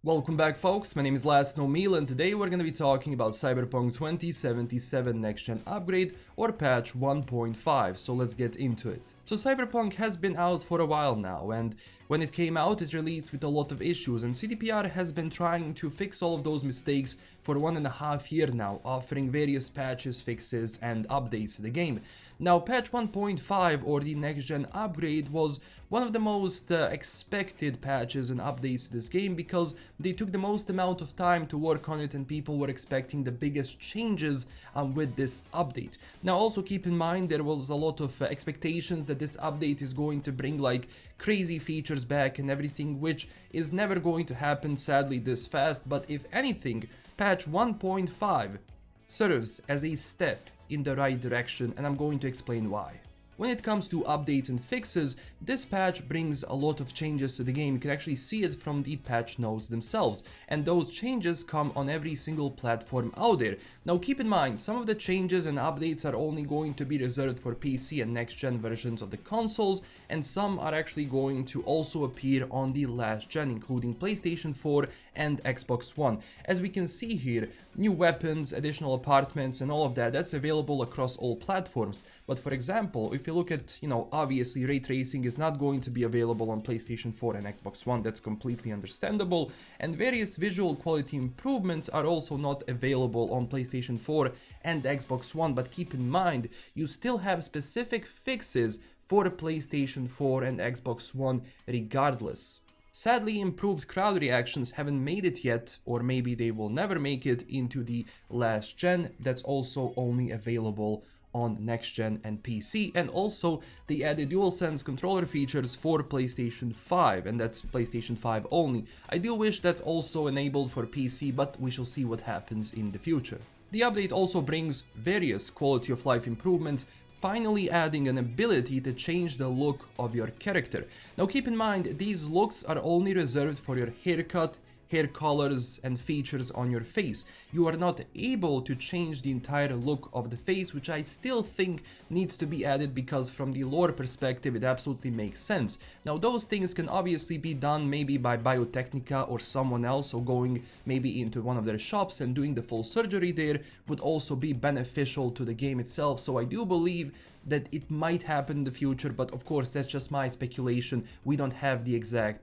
Welcome back, folks. My name is LastKnownMeal, and today we're going to be talking about Cyberpunk 2077 Next Gen Upgrade or Patch 1.5, so let's get into it. So Cyberpunk has been out for a while now, and when it came out it released with a lot of issues, and CDPR has been trying to fix all of those mistakes for 1.5 years now, offering various patches, fixes, and updates to the game. Now, Patch 1.5 or the Next Gen Upgrade was one of the most expected patches and updates to this game because they took the most amount of time to work on it and people were expecting the biggest changes with this update. Now, also keep in mind there was a lot of expectations that this update is going to bring like crazy features back and everything, which is never going to happen sadly this fast, but if anything, Patch 1.5 serves as a step in the right direction, and I'm going to explain why. When it comes to updates and fixes, this patch brings a lot of changes to the game. You can actually see it from the patch notes themselves, and those changes come on every single platform out there. Now keep in mind, some of the changes and updates are only going to be reserved for PC and next gen versions of the consoles, and some are actually going to also appear on the last gen, including PlayStation 4 and Xbox One. As we can see here, new weapons, additional apartments, and all of that, that's available across all platforms. But for example, if you look at, obviously ray tracing is not going to be available on PlayStation 4 and Xbox One, that's completely understandable, and various visual quality improvements are also not available on PlayStation 4 and Xbox One, but keep in mind, you still have specific fixes for PlayStation 4 and Xbox One regardless. Sadly, improved crowd reactions haven't made it yet, or maybe they will never make it into the last gen. That's also only available on next gen and PC, and also they added DualSense controller features for PlayStation 5, and that's PlayStation 5 only. I do wish that's also enabled for PC, but we shall see what happens in the future. The update also brings various quality of life improvements, finally adding an ability to change the look of your character. Now keep in mind, these looks are only reserved for your haircut, hair colors, and features on your face. You are not able to change the entire look of the face, which I still think needs to be added because from the lore perspective it absolutely makes sense. Now those things can obviously be done maybe by Biotechnica or someone else, or going maybe into one of their shops and doing the full surgery there would also be beneficial to the game itself. So I do believe that it might happen in the future, but of course that's just my speculation. We don't have the exact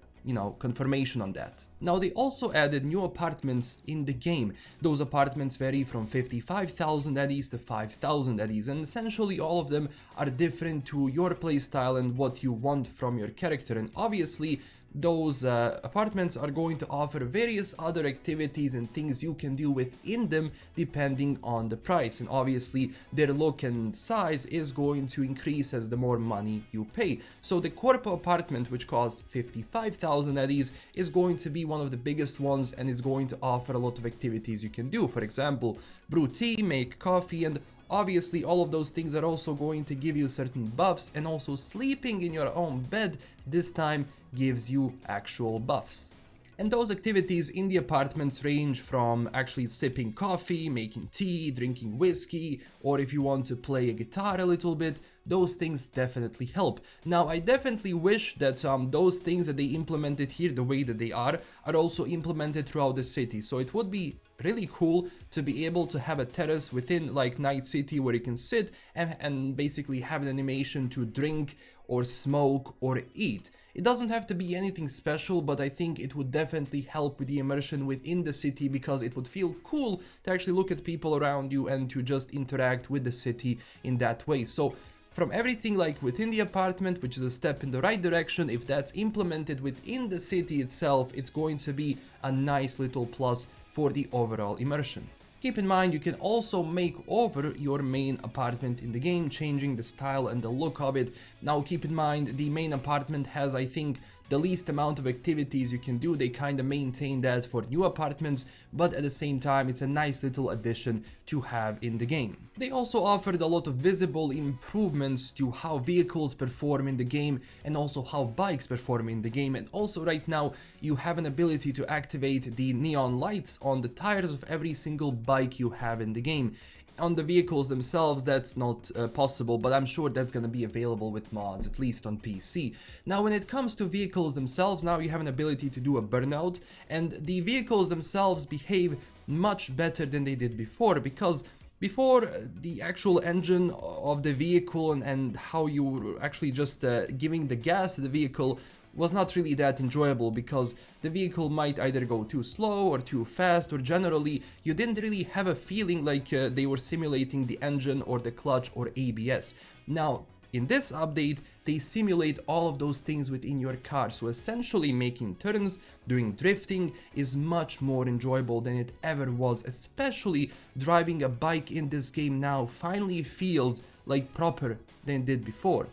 confirmation on that. Now they also added new apartments in the game. Those apartments vary from 55,000 eddies to 5,000 eddies, and essentially all of them are different to your playstyle and what you want from your character, and obviously those apartments are going to offer various other activities and things you can do within them depending on the price, and obviously their look and size is going to increase as the more money you pay. So the Corpo apartment, which costs 55,000 eddies, is going to be one of the biggest ones and is going to offer a lot of activities you can do. For example, brew tea, make coffee, and obviously all of those things are also going to give you certain buffs, and also sleeping in your own bed this time gives you actual buffs. And those activities in the apartments range from actually sipping coffee, making tea, drinking whiskey, or if you want to play a guitar a little bit, those things definitely help. Now I definitely wish that those things that they implemented here the way that they are also implemented throughout the city. So it would be really cool to be able to have a terrace within like Night City where you can sit and basically have an animation to drink or smoke or eat. It doesn't have to be anything special, but I think it would definitely help with the immersion within the city, because it would feel cool to actually look at people around you and to just interact with the city in that way. So from everything like within the apartment, which is a step in the right direction, if that's implemented within the city itself, it's going to be a nice little plus for the overall immersion. Keep in mind, you can also make over your main apartment in the game, changing the style and the look of it. Now keep in mind, the main apartment has, I think, the least amount of activities you can do. They kind of maintain that for new apartments, but at the same time it's a nice little addition to have in the game. They also offered a lot of visible improvements to how vehicles perform in the game and also how bikes perform in the game, and also right now you have an ability to activate the neon lights on the tires of every single bike you have in the game. on the vehicles themselves, that's not possible, but I'm sure that's gonna be available with mods, at least on PC. Now, when it comes to vehicles themselves, now you have an ability to do a burnout, and the vehicles themselves behave much better than they did before, because before, the actual engine of the vehicle and how you were actually just giving the gas to the vehicle was not really that enjoyable, because the vehicle might either go too slow or too fast, or generally you didn't really have a feeling like they were simulating the engine or the clutch or ABS. Now, in this update, they simulate all of those things within your car, so essentially making turns, doing drifting is much more enjoyable than it ever was, especially driving a bike in this game now finally feels like proper than it did before.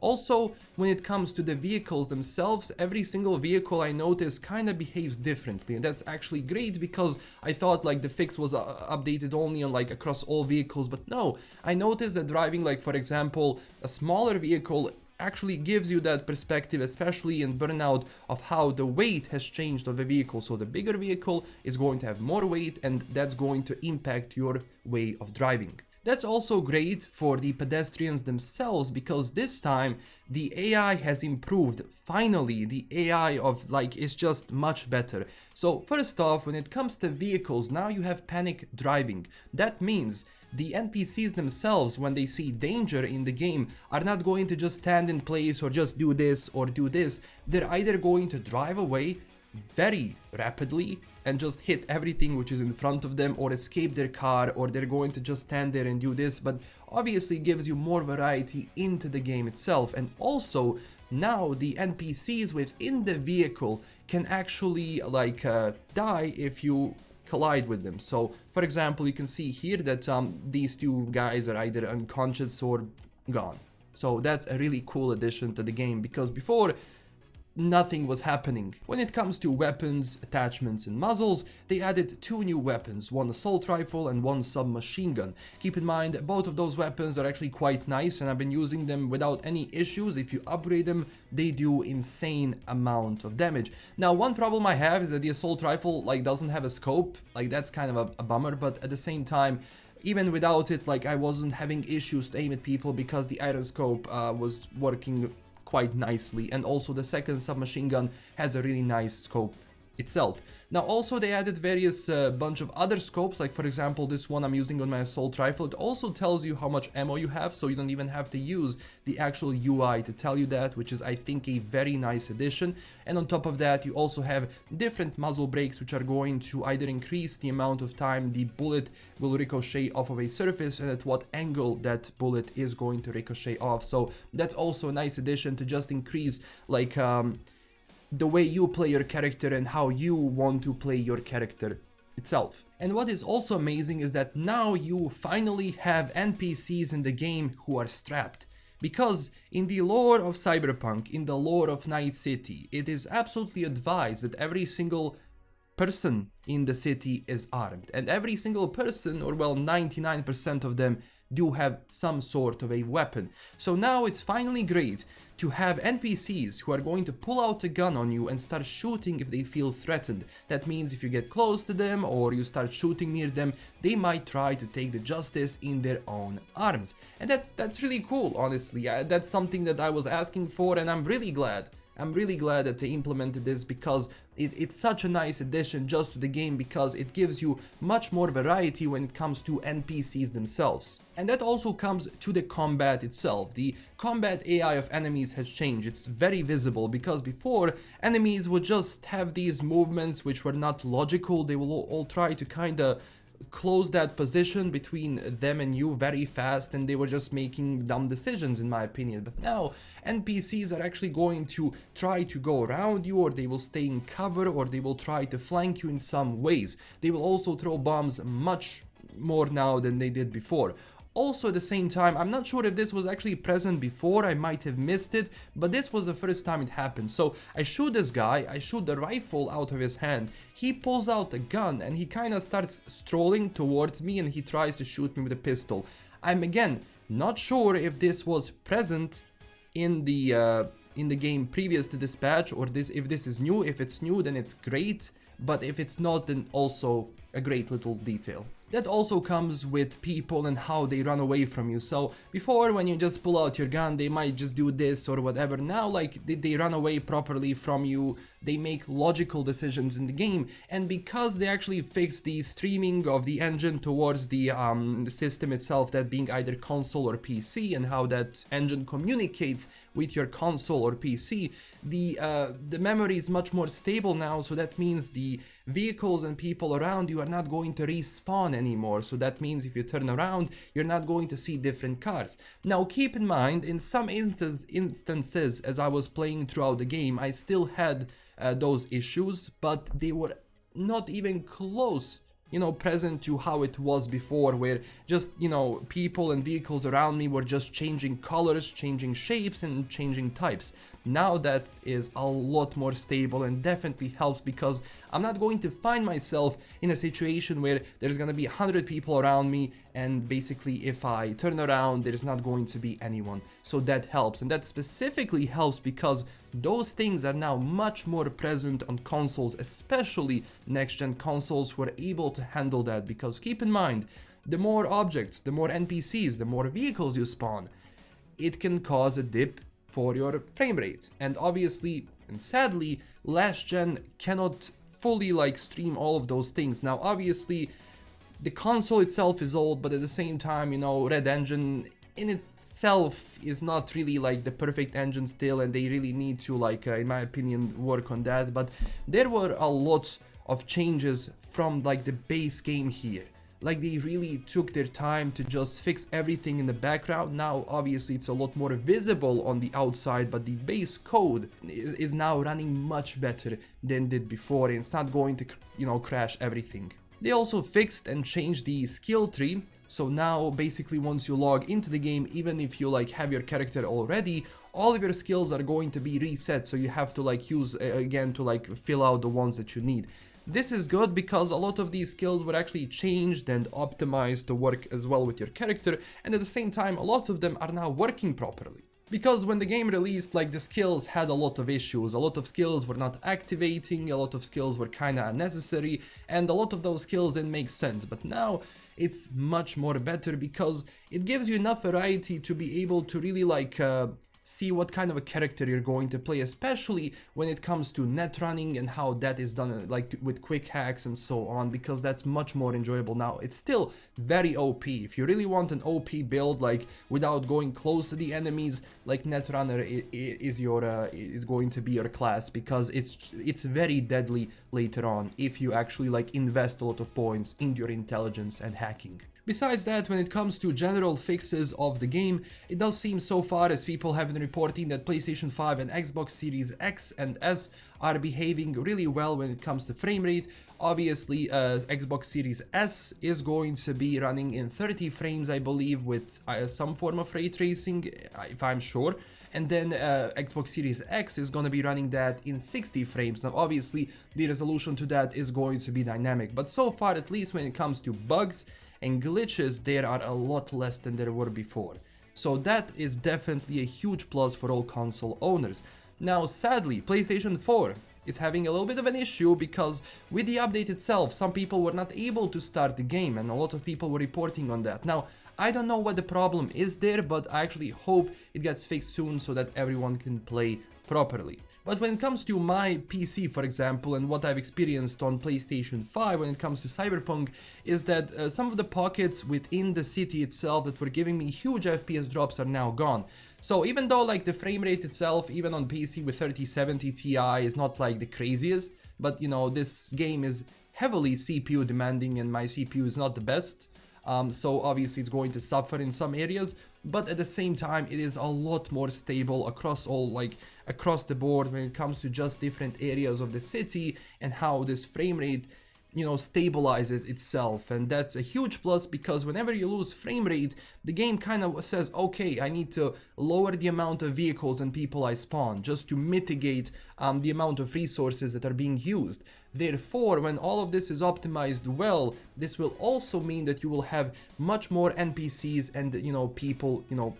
Also, when it comes to the vehicles themselves, every single vehicle I notice kind of behaves differently, and that's actually great, because I thought like the fix was updated only on like across all vehicles, but no, I noticed that driving like, for example, a smaller vehicle actually gives you that perspective, especially in Burnout, of how the weight has changed of the vehicle. So the bigger vehicle is going to have more weight, and that's going to impact your way of driving. That's also great for the pedestrians themselves, because this time the AI has improved. Finally, the AI of like is just much better. So first off, when it comes to vehicles, now you have panic driving. That means the NPCs themselves, when they see danger in the game, are not going to just stand in place or just do this or do this. They're either going to drive away very rapidly and just hit everything which is in front of them, or escape their car, or they're going to just stand there and do this, but obviously gives you more variety into the game itself. And also now the NPCs within the vehicle can actually like die if you collide with them. So for example, you can see here that these two guys are either unconscious or gone. So that's a really cool addition to the game, because before nothing was happening. When it comes to weapons, attachments and muzzles, they added 2 new weapons, one assault rifle and one submachine gun. Keep in mind, both of those weapons are actually quite nice, and I've been using them without any issues. If you upgrade them, they do insane amount of damage. Now, one problem I have is that the assault rifle like doesn't have a scope. Like, that's kind of a bummer, but at the same time, even without it, like, I wasn't having issues to aim at people because the iron scope was working quite nicely, and also the second submachine gun has a really nice scope itself. Now also they added various bunch of other scopes, like for example this one I'm using on my assault rifle. It also tells you how much ammo you have, so you don't even have to use the actual UI to tell you that, which is I think a very nice addition. And on top of that, you also have different muzzle brakes, which are going to either increase the amount of time the bullet will ricochet off of a surface and at what angle that bullet is going to ricochet off. So that's also a nice addition to just increase like the way you play your character and how you want to play your character itself. And what is also amazing is that now you finally have NPCs in the game who are strapped. Because in the lore of Cyberpunk, in the lore of Night City, it is absolutely advised that every single person in the city is armed. And every single person, or well 99% of them, do have some sort of a weapon. So now it's finally great to have NPCs who are going to pull out a gun on you and start shooting if they feel threatened. That means if you get close to them or you start shooting near them, they might try to take the justice in their own arms. And that's really cool, honestly. That's something that I was asking for, and I'm really glad that they implemented this, because it's such a nice addition just to the game, because it gives you much more variety when it comes to NPCs themselves. And that also comes to the combat itself. The combat AI of enemies has changed. It's very visible, because before enemies would just have these movements which were not logical. They will all try to kind of close that position between them and you very fast, and they were just making dumb decisions in my opinion. But now NPCs are actually going to try to go around you, or they will stay in cover, or they will try to flank you in some ways. They will also throw bombs much more now than they did before. Also at the same time, I'm not sure if this was actually present before, I might have missed it, but this was the first time it happened. So I shoot this guy, I shoot the rifle out of his hand, he pulls out a gun and he kind of starts strolling towards me and he tries to shoot me with a pistol. I'm again not sure if this was present in the game previous to this patch, or if this is new. If it's new, then it's great, but if it's not, then also a great little detail. That also comes with people and how they run away from you. So before, when you just pull out your gun, they might just do this or whatever. Now, like, they run away properly from you. They make logical decisions in the game. And because they actually fixed the streaming of the engine towards the system itself, that being either console or PC, and how that engine communicates with your console or PC, the memory is much more stable now. So that means the vehicles and people around you are not going to respawn anymore. So that means if you turn around, you're not going to see different cars. Now keep in mind, in some instances as I was playing throughout the game, I still had those issues, but they were not even close, you know, present to how it was before, where just, you know, people and vehicles around me were just changing colors, changing shapes, and changing types. Now that is a lot more stable and definitely helps, because I'm not going to find myself in a situation where there's gonna be 100 people around me and basically if I turn around there's not going to be anyone. So that helps, and that specifically helps because those things are now much more present on consoles, especially next-gen consoles were able to handle that. Because keep in mind, the more objects, the more NPCs, the more vehicles you spawn, it can cause a dip for your frame rate. And obviously and sadly, last gen cannot fully like stream all of those things. Now obviously the console itself is old, but at the same time, you know, Red Engine in itself is not really like the perfect engine still, and they really need to like in my opinion work on that. But there were a lot of changes from like the base game here. Like they really took their time to just fix everything in the background. Now obviously it's a lot more visible on the outside, but the base code is now running much better than did before, and it's not going to, you know, crash everything. They also fixed and changed the skill tree. So now basically once you log into the game, even if you like have your character already, all of your skills are going to be reset. So you have to like use again to like fill out the ones that you need. This is good because a lot of these skills were actually changed and optimized to work as well with your character, and at the same time a lot of them are now working properly. Because when the game released, like the skills had a lot of issues, a lot of skills were not activating, a lot of skills were kinda unnecessary, and a lot of those skills didn't make sense. But now it's much more better because it gives you enough variety to be able to really like see what kind of a character you're going to play, especially when it comes to net running and how that is done like with quick hacks and so on, because that's much more enjoyable now. It's still very OP. If you really want an OP build like without going close to the enemies, like Netrunner is going to be your class, because it's very deadly later on if you actually like invest a lot of points in your intelligence and hacking. Besides that, when it comes to general fixes of the game, it does seem so far as people have been reporting that PlayStation 5 and Xbox Series X and S are behaving really well when it comes to frame rate. Obviously, Xbox Series S is going to be running in 30 frames, I believe, with some form of ray tracing, if I'm sure. And then Xbox Series X is going to be running that in 60 frames. Now, obviously, the resolution to that is going to be dynamic. But so far, at least when it comes to bugs and glitches, there are a lot less than there were before. So that is definitely a huge plus for all console owners. Now sadly, PlayStation 4 is having a little bit of an issue because with the update itself, some people were not able to start the game, and a lot of people were reporting on that. Now, I don't know what the problem is there, but I actually hope it gets fixed soon so that everyone can play properly. But when it comes to my PC, for example, and what I've experienced on PlayStation 5 when it comes to Cyberpunk, is that some of the pockets within the city itself that were giving me huge FPS drops are now gone. So even though like the frame rate itself, even on PC with 3070 Ti, is not like the craziest, but you know, this game is heavily CPU demanding and my CPU is not the best. So obviously it's going to suffer in some areas, but at the same time it is a lot more stable across the board when it comes to just different areas of the city and how this frame rate, you know, stabilizes itself. And that's a huge plus, because whenever you lose frame rate, the game kind of says, okay, I need to lower the amount of vehicles and people I spawn just to mitigate the amount of resources that are being used. Therefore, when all of this is optimized well, this will also mean that you will have much more NPCs and, you know, people, you know,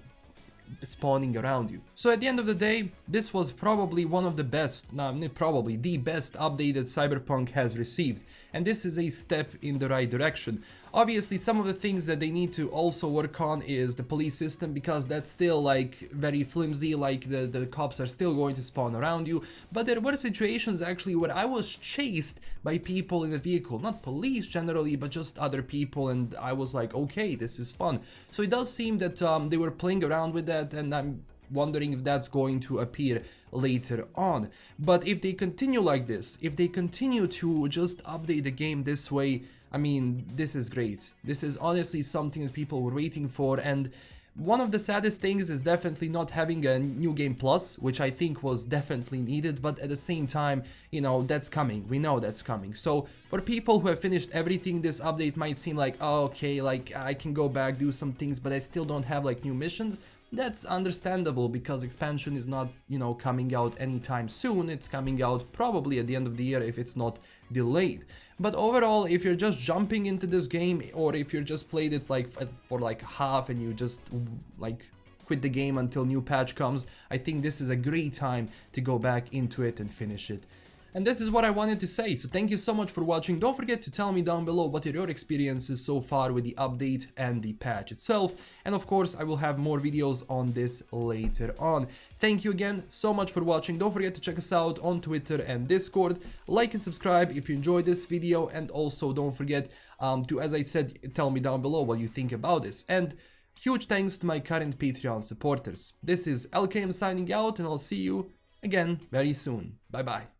spawning around you. So at the end of the day, this was probably one of the best, probably the best update that Cyberpunk has received, and this is a step in the right direction. Obviously, some of the things that they need to also work on is the police system, because that's still like very flimsy, like the cops are still going to spawn around you, but there were situations actually where I was chased by people in a vehicle, not police generally, but just other people, and I was like, okay, this is fun. So it does seem that they were playing around with that, and I'm wondering if that's going to appear later on. But if they continue like this, if they continue to just update the game this way, I mean, this is great. This is honestly something that people were waiting for, and one of the saddest things is definitely not having a new game plus, which I think was definitely needed, but at the same time, you know, that's coming. We know that's coming. So for people who have finished everything, this update might seem like, oh, okay, like I can go back, do some things, but I still don't have like new missions. That's understandable, because expansion is not, you know, coming out anytime soon. It's coming out probably at the end of the year if it's not delayed. But overall, if you're just jumping into this game, or if you just played it like for like half and you just like quit the game until new patch comes, I think this is a great time to go back into it and finish it. And this is what I wanted to say, so thank you so much for watching. Don't forget to tell me down below what are your experiences so far with the update and the patch itself. And of course, I will have more videos on this later on. Thank you again so much for watching. Don't forget to check us out on Twitter and Discord. Like and subscribe if you enjoyed this video. And also don't forget to, as I said, tell me down below what you think about this. And huge thanks to my current Patreon supporters. This is LKM signing out, and I'll see you again very soon. Bye bye.